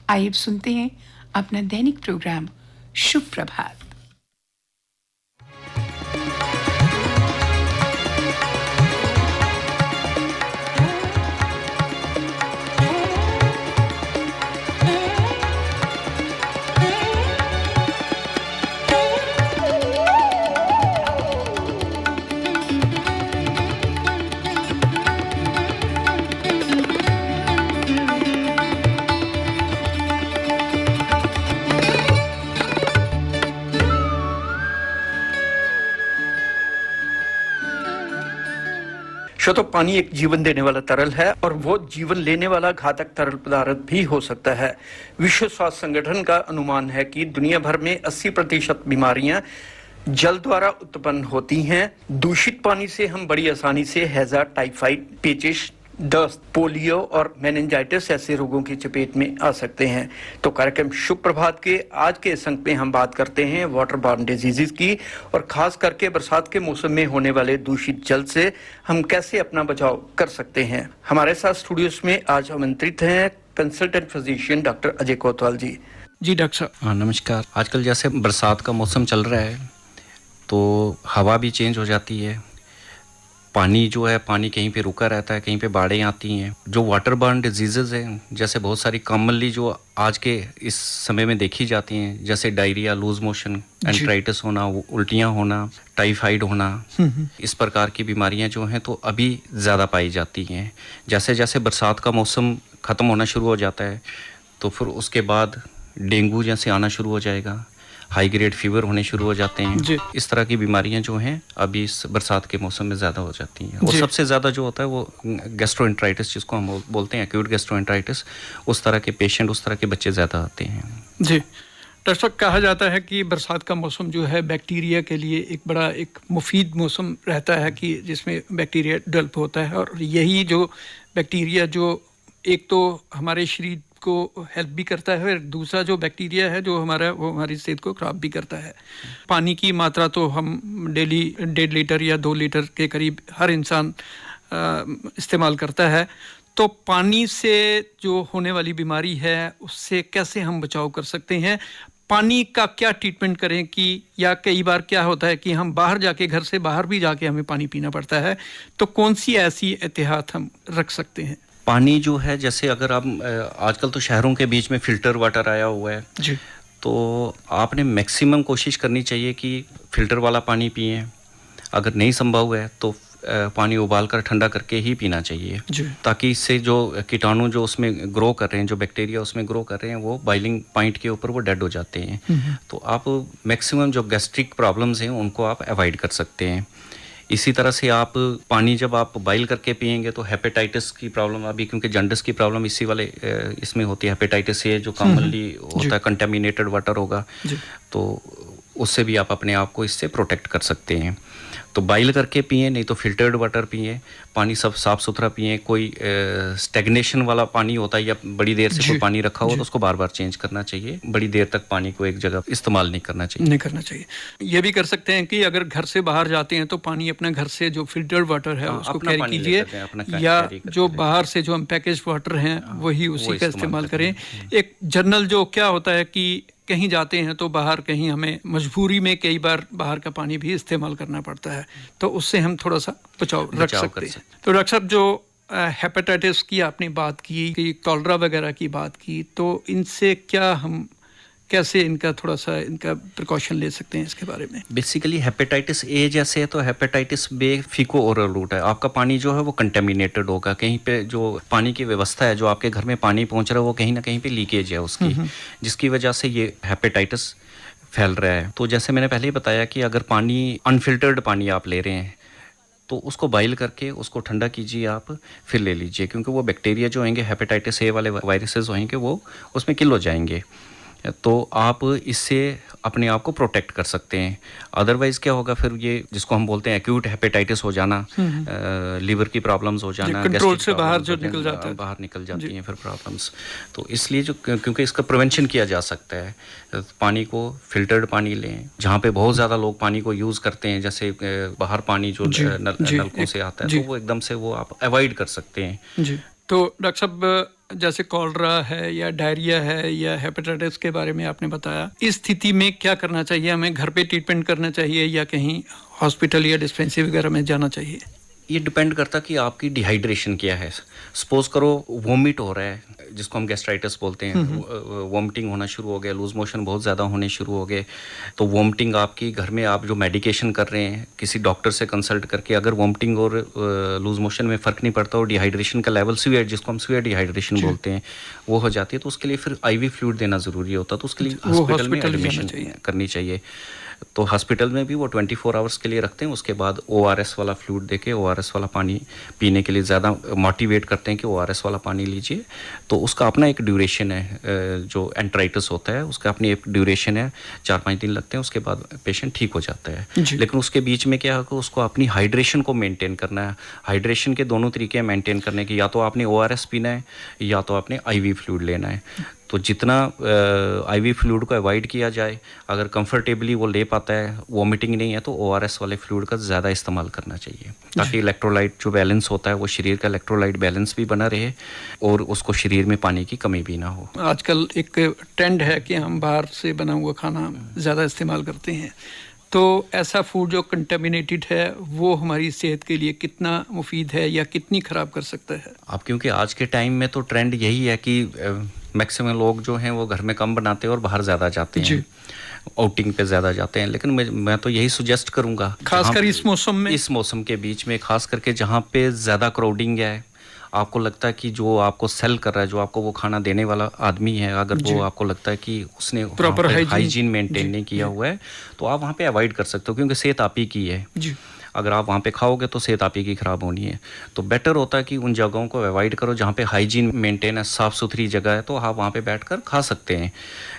आइए अब सुनते हैं अपना दैनिक प्रोग्राम शुभ प्रभात। श्रोतो, पानी एक जीवन देने वाला तरल है और वो जीवन लेने वाला घातक तरल पदार्थ भी हो सकता है। विश्व स्वास्थ्य संगठन का अनुमान है कि दुनिया भर में 80% बीमारियां जल द्वारा उत्पन्न होती हैं। दूषित पानी से हम बड़ी आसानी से हैजा, टाइफाइड, पेचिश, दस्त, पोलियो और मेनिंजाइटिस ऐसे रोगों की चपेट में आ सकते हैं। तो कार्यक्रम शुभ प्रभात के आज के इस अंक में हम बात करते हैं वाटर बॉर्न डिजीजेस की और खास करके बरसात के मौसम में होने वाले दूषित जल से हम कैसे अपना बचाव कर सकते हैं। हमारे साथ स्टूडियोज में आज आमंत्रित हैं कंसल्टेंट फिजिशियन डॉक्टर अजय कोतवाल जी। जी डॉक्टर साहब। हाँ, नमस्कार। आजकल जैसे बरसात का मौसम चल रहा है तो हवा भी चेंज हो जाती है, पानी जो है पानी कहीं पे रुका रहता है, कहीं पे बाढ़ें आती हैं। जो वाटर बॉर्न डिजीजेज हैं, जैसे बहुत सारी कॉमनली जो आज के इस समय में देखी जाती हैं, जैसे डायरिया, लूज मोशन, एंट्राइटिस होना, उल्टियाँ होना, टाइफाइड होना, इस प्रकार की बीमारियां जो हैं तो अभी ज़्यादा पाई जाती हैं। जैसे जैसे बरसात का मौसम ख़त्म होना शुरू हो जाता है तो फिर उसके बाद डेंगू जैसे आना शुरू हो जाएगा, हाई ग्रेड फीवर होने शुरू हो जाते हैं। इस तरह की बीमारियां जो हैं अभी इस बरसात के मौसम में ज़्यादा हो जाती हैं। और सबसे ज़्यादा जो होता है वो गैस्ट्रोएंटराइटिस, जिसको हम बोलते हैं एक्यूट गैस्ट्रोएंटराइटिस, उस तरह के पेशेंट, उस तरह के बच्चे ज़्यादा आते हैं। जी डॉक्टर साहब, कहा जाता है कि बरसात का मौसम जो है बैक्टीरिया के लिए एक मुफीद मौसम रहता है कि जिसमें बैक्टीरिया डेवलप होता है, और यही जो बैक्टीरिया जो एक तो हमारे शरीर को हेल्प भी करता है और दूसरा जो बैक्टीरिया है जो वो हमारी सेहत को खराब भी करता है। पानी की मात्रा तो हम डेली 1.5 लीटर या 2 लीटर के करीब हर इंसान इस्तेमाल करता है। तो पानी से जो होने वाली बीमारी है उससे कैसे हम बचाव कर सकते हैं? पानी का क्या ट्रीटमेंट करें कि, या कई बार क्या होता है कि हम बाहर जाके, घर से बाहर भी जाके हमें पानी पीना पड़ता है, तो कौन सी ऐसी एहतियात हम रख सकते हैं? पानी जो है, जैसे अगर आप आजकल तो शहरों के बीच में फ़िल्टर वाटर आया हुआ है जी, तो आपने मैक्सिमम कोशिश करनी चाहिए कि फ़िल्टर वाला पानी पिएं। अगर नहीं संभव है तो पानी उबाल कर ठंडा करके ही पीना चाहिए, ताकि इससे जो कीटाणु जो उसमें ग्रो कर रहे हैं, जो बैक्टीरिया उसमें ग्रो कर रहे हैं, वो बॉइलिंग पॉइंट के ऊपर वो डेड हो जाते हैं। तो आप मैक्सिमम जो गैस्ट्रिक प्रॉब्लम्स हैं उनको आप अवॉइड कर सकते हैं। इसी तरह से आप पानी जब आप बॉईल करके पिएंगे तो हेपेटाइटिस की प्रॉब्लम, अभी क्योंकि जॉन्डिस की प्रॉब्लम इसी वाले इसमें होती है, हेपेटाइटिस से जो कॉमनली होता है, कंटेमिनेटेड वाटर होगा, तो उससे भी आप अपने आप को इससे प्रोटेक्ट कर सकते हैं। तो बॉईल करके पिएं, नहीं तो फिल्टर्ड वाटर पिएं, पानी सब साफ़ सुथरा पिएं। कोई स्टेग्नेशन वाला पानी होता है या बड़ी देर से कोई पानी रखा हो तो उसको बार बार चेंज करना चाहिए। बड़ी देर तक पानी को एक जगह इस्तेमाल नहीं करना चाहिए। ये भी कर सकते हैं कि अगर घर से बाहर जाते हैं तो पानी अपने घर से जो फिल्टर्ड वाटर है उसको कैरी कीजिए, या जो बाहर से जो हम पैकेज वाटर हैं वही उसी का इस्तेमाल करें। एक जनरल जो क्या होता है कि कहीं जाते हैं तो बाहर कहीं हमें मजबूरी में कई बार बाहर का पानी भी इस्तेमाल करना पड़ता है, तो उससे हम थोड़ा सा बचाव रख सकते हैं। तो डॉक्टर साहब, जो हेपेटाइटिस की आपने बात की, कॉलरा वगैरह की बात की, तो इनसे क्या हम कैसे इनका प्रिकॉशन ले सकते हैं, इसके बारे में? बेसिकली हेपेटाइटिस ए जैसे है तो हेपेटाइटिस बी फीको ओरल रूट है। आपका पानी जो है वो कंटेमिनेटेड होगा, कहीं पे जो पानी की व्यवस्था है, जो आपके घर में पानी पहुंच रहा है वो कहीं ना कहीं पे लीकेज है उसकी, जिसकी वजह से ये हेपेटाइटिस फैल रहा है। तो जैसे मैंने पहले ही बताया कि अगर पानी अनफिल्टर्ड पानी आप ले रहे हैं तो उसको बॉईल करके उसको ठंडा कीजिए, आप फिर ले लीजिए, क्योंकि वो बैक्टीरिया जो होंगे, हेपेटाइटिस ए वाले वायरसेस होंगे, वो उसमें किल हो जाएंगे। तो आप इससे अपने आप को प्रोटेक्ट कर सकते हैं। अदरवाइज क्या होगा फिर, ये जिसको हम बोलते हैं एक्यूट हेपेटाइटिस हो जाना, लीवर की प्रॉब्लम्स हो जाना, कंट्रोल से बाहर जो निकल जाता है, बाहर निकल जाती हैं फिर प्रॉब्लम्स। तो इसलिए जो, क्योंकि इसका प्रिवेंशन किया जा सकता है, पानी को फिल्टर्ड पानी लें। जहाँ पे बहुत ज़्यादा लोग पानी को यूज़ करते हैं, जैसे बाहर पानी जो नलकों से आता है, तो वो एकदम से वो आप अवॉइड कर सकते हैं। तो डॉक्टर साहब, जैसे कॉलरा है या डायरिया है या हेपेटाइटिस के बारे में आपने बताया, इस स्थिति में क्या करना चाहिए? हमें घर पे ट्रीटमेंट करना चाहिए या कहीं हॉस्पिटल या डिस्पेंसरी वगैरह में जाना चाहिए? ये डिपेंड करता कि आपकी डिहाइड्रेशन क्या है। सपोज करो वोमिट हो रहा है, जिसको हम गैस्ट्राइटिस बोलते हैं, वोमिटिंग होना शुरू हो गया, लूज मोशन बहुत ज़्यादा होने शुरू हो गए, तो वोमिटिंग आपकी घर में आप जो मेडिकेशन कर रहे हैं किसी डॉक्टर से कंसल्ट करके, अगर वोमिटिंग और लूज मोशन में फ़र्क नहीं पड़ता और डिहाइड्रेशन का लेवल सीवियर, जिसको हम सीवियर डिहाइड्रेशन बोलते हैं, वो हो जाती है, तो उसके लिए फिर IV फ्लूइड देना ज़रूरी होता है। तो उसके लिए हॉस्पिटल में एडमिशन करनी चाहिए। तो हॉस्पिटल में भी वो 24 आवर्स के लिए रखते हैं। उसके बाद ORS वाला फ्लूइड देके ORS वाला पानी पीने के लिए ज़्यादा मोटिवेट करते हैं कि ORS वाला पानी लीजिए। तो उसका अपना एक ड्यूरेशन है, जो एंट्राइटिस होता है उसका अपनी एक ड्यूरेशन है, 4-5 दिन लगते हैं, उसके बाद पेशेंट ठीक हो जाता है। लेकिन उसके बीच में क्या है कि उसको अपनी हाइड्रेशन को मेंटेन करना है। हाइड्रेशन के दोनों तरीके हैं मेंटेन करने के, या तो आपने ORS पीना है या तो आपने IV फ्लूइड लेना है। तो जितना IV फ्लूइड को अवॉइड किया जाए, अगर कंफर्टेबली वो ले पाता है, वोमिटिंग नहीं है, तो ORS वाले फ्लूइड का ज़्यादा इस्तेमाल करना चाहिए, ताकि इलेक्ट्रोलाइट जो बैलेंस होता है वो शरीर का इलेक्ट्रोलाइट बैलेंस भी बना रहे और उसको शरीर में पानी की कमी भी ना हो। आजकल एक ट्रेंड है कि हम बाहर से बना हुआ खाना ज़्यादा इस्तेमाल करते हैं, तो ऐसा फूड जो कंटेमिनेटेड है वो हमारी सेहत के लिए कितना मुफीद है या कितनी ख़राब कर सकता है? अब क्योंकि आज के टाइम में तो ट्रेंड यही है कि मैक्सिमम लोग जो हैं वो घर में कम बनाते हैं और बाहर ज़्यादा जाते हैं, आउटिंग पे ज़्यादा जाते हैं। लेकिन मैं तो यही सुजेस्ट करूँगा, खासकर इस मौसम में, इस मौसम के बीच में, खास करके जहाँ पे ज़्यादा क्राउडिंग है, आपको लगता है कि जो आपको सेल कर रहा है, जो आपको वो खाना देने वाला आदमी है, अगर वो आपको लगता है कि उसने प्रॉपर हाइजीन मेंटेन नहीं किया हुआ है, तो आप वहाँ पे अवॉइड कर सकते हो, क्योंकि सेहत आप ही की है। अगर आप वहाँ पे खाओगे तो सेहत आप ही की ख़राब होनी है। तो बेटर होता है कि उन जगहों को अवॉइड करो जहाँ पे हाइजीन मेंटेन है, साफ़ सुथरी जगह है, तो आप वहाँ पे बैठकर खा सकते हैं।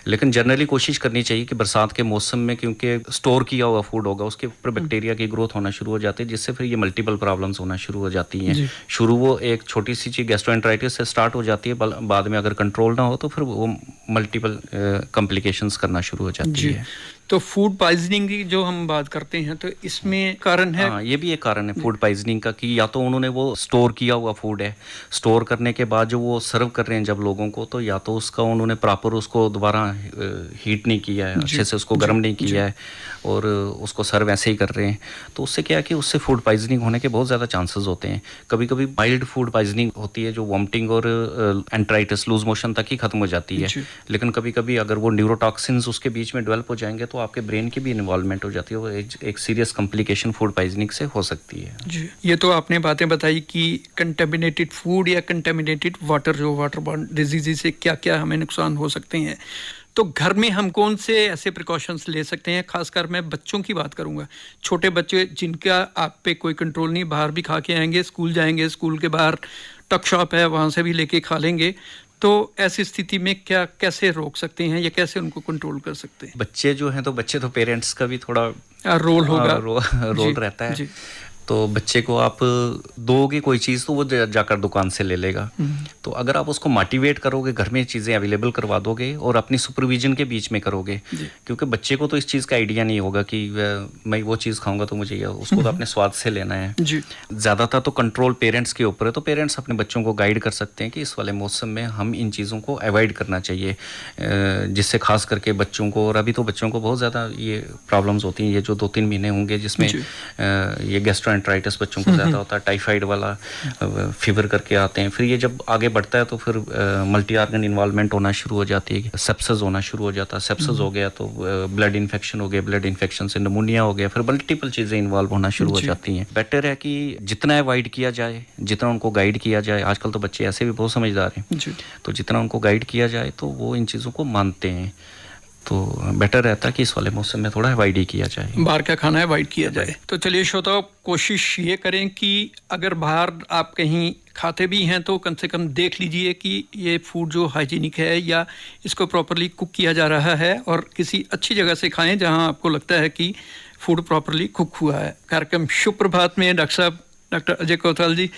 लेकिन जनरली कोशिश करनी चाहिए कि बरसात के मौसम में, क्योंकि स्टोर किया हुआ फूड होगा, उसके ऊपर बैक्टीरिया की ग्रोथ होना शुरू हो जाती है, जिससे फिर ये मल्टीपल प्रॉब्लम्स होना शुरू हो जाती हैं। शुरू वो एक छोटी सी चीज़ गैस्ट्रोएंटेराइटिस से स्टार्ट हो जाती है, बाद में अगर कंट्रोल ना हो तो फिर वो मल्टीपल कॉम्प्लिकेशंस करना शुरू हो जाती है। तो फूड पॉइजनिंग की जो हम बात करते हैं, तो इसमें कारण है? हाँ, ये भी एक कारण है फूड पॉइजनिंग का, कि या तो उन्होंने वो स्टोर किया हुआ फूड है, स्टोर करने के बाद जो वो सर्व कर रहे हैं जब लोगों को, तो या तो उसका उन्होंने प्रॉपर उसको दोबारा हीट नहीं किया है, अच्छे से उसको गर्म नहीं किया है और उसको सर्व ऐसे ही कर रहे हैं, तो उससे क्या है कि उससे फूड पॉइजनिंग होने के बहुत ज़्यादा चांसेस होते हैं। कभी कभी माइल्ड फूड पॉइजनिंग होती है, जो वॉमिटिंग और एंट्राइटिस, लूज मोशन तक ही खत्म हो जाती है। लेकिन कभी कभी अगर वो न्यूरोटॉक्सिन्स उसके बीच में डेवलप हो जाएंगे तो आपके ब्रेन की भी इन्वॉल्वमेंट हो जाती है, वो एक सीरियस कॉम्प्लिकेशन फूड पॉइजनिंग से हो सकती है। जी, ये तो आपने बातें बताई कि कंटेमिनेटेड फूड या कंटेमिनेटेड वाटर, जो वाटर बॉर्न डिजीज से क्या क्या हमें नुकसान हो सकते हैं। तो घर में हम कौन से ऐसे प्रिकॉशंस ले सकते हैं? खासकर मैं बच्चों की बात करूंगा, छोटे बच्चे जिनका आप पे कोई कंट्रोल नहीं, बाहर भी खा के आएंगे, स्कूल जाएंगे, स्कूल के बाहर टक शॉप है, वहाँ से भी लेके खा लेंगे, तो ऐसी स्थिति में क्या कैसे रोक सकते हैं या कैसे उनको कंट्रोल कर सकते हैं? बच्चे जो हैं, तो बच्चे तो पेरेंट्स का भी थोड़ा रोल होगा, रोल रहता है। तो बच्चे को आप दोगे कोई चीज़ तो वो जाकर दुकान से ले लेगा। तो अगर आप उसको मोटिवेट करोगे, घर में चीज़ें अवेलेबल करवा दोगे और अपनी सुपरविजन के बीच में करोगे, क्योंकि बच्चे को तो इस चीज़ का आइडिया नहीं होगा कि मैं वो चीज़ खाऊंगा तो मुझे उसको तो अपने स्वाद से लेना है। ज़्यादातर तो कंट्रोल पेरेंट्स के ऊपर है, तो पेरेंट्स अपने बच्चों को गाइड कर सकते हैं कि इस वाले मौसम में हम इन चीज़ों को अवॉइड करना चाहिए, जिससे खास करके बच्चों को, और अभी तो बच्चों को बहुत ज़्यादा ये प्रॉब्लम्स होती हैं, ये जो 2-3 महीने होंगे जिसमें ये गैस्ट्रोएंटेराइटिस बच्चों को ज़्यादा होता है, टाइफाइड वाला फीवर करके आते हैं, फिर ये जब आगे बढ़ता है तो फिर मल्टी ऑर्गन इन्वॉल्वमेंट होना शुरू हो जाती है, सेप्सिस होना शुरू हो जाता है, सेप्सिस हो गया तो ब्लड इन्फेक्शन हो गया, ब्लड इन्फेक्शन से निमोनिया हो गया, फिर मल्टीपल चीज़ें इन्वॉल्व होना शुरू हो जाती हैं। बेटर है कि जितना अवॉइड किया जाए, जितना उनको गाइड किया जाए, आजकल तो बच्चे ऐसे भी बहुत समझदार हैं, तो जितना उनको गाइड किया जाए तो वो इन चीज़ों को मानते हैं, तो बेटर रहता है कि इस वाले मौसम में थोड़ा अवॉइड ही किया जाए, बाहर का खाना अवॉइड किया जाए। तो चलिए श्रोताओ, कोशिश ये करें कि अगर बाहर आप कहीं खाते भी हैं तो कम से कम देख लीजिए कि ये फूड जो हाइजीनिक है या इसको प्रॉपरली कुक किया जा रहा है, और किसी अच्छी जगह से खाएं जहां आपको लगता है कि फूड प्रॉपरली कुक हुआ है। कार्यक्रम शुभ प्रभात में डॉक्टर अजय कोतवाल जी,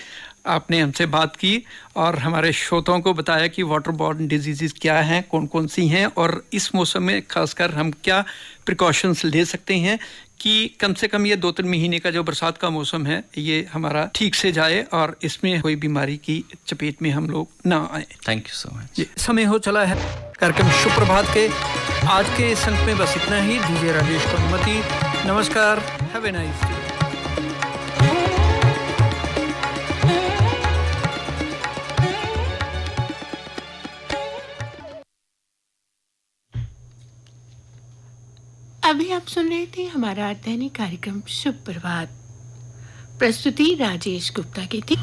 आपने हमसे बात की और हमारे श्रोताओं को बताया कि वाटर बॉर्न डिजीज़ क्या हैं, कौन कौन सी हैं, और इस मौसम में खासकर हम क्या प्रिकॉशंस ले सकते हैं कि कम से कम ये 2-3 महीने का जो बरसात का मौसम है ये हमारा ठीक से जाए और इसमें कोई बीमारी की चपेट में हम लोग ना आए। Thank you so much. समय हो चला है कार्यक्रम शुभ प्रभात के आज के इस अंक में बस इतना ही। दीजिए राजेश को अनुमति। नमस्कार। Have a nice day. अभी आप सुन रहे थे हमारा दैनिक कार्यक्रम शुभ प्रभात। प्रस्तुति राजेश गुप्ता की थी।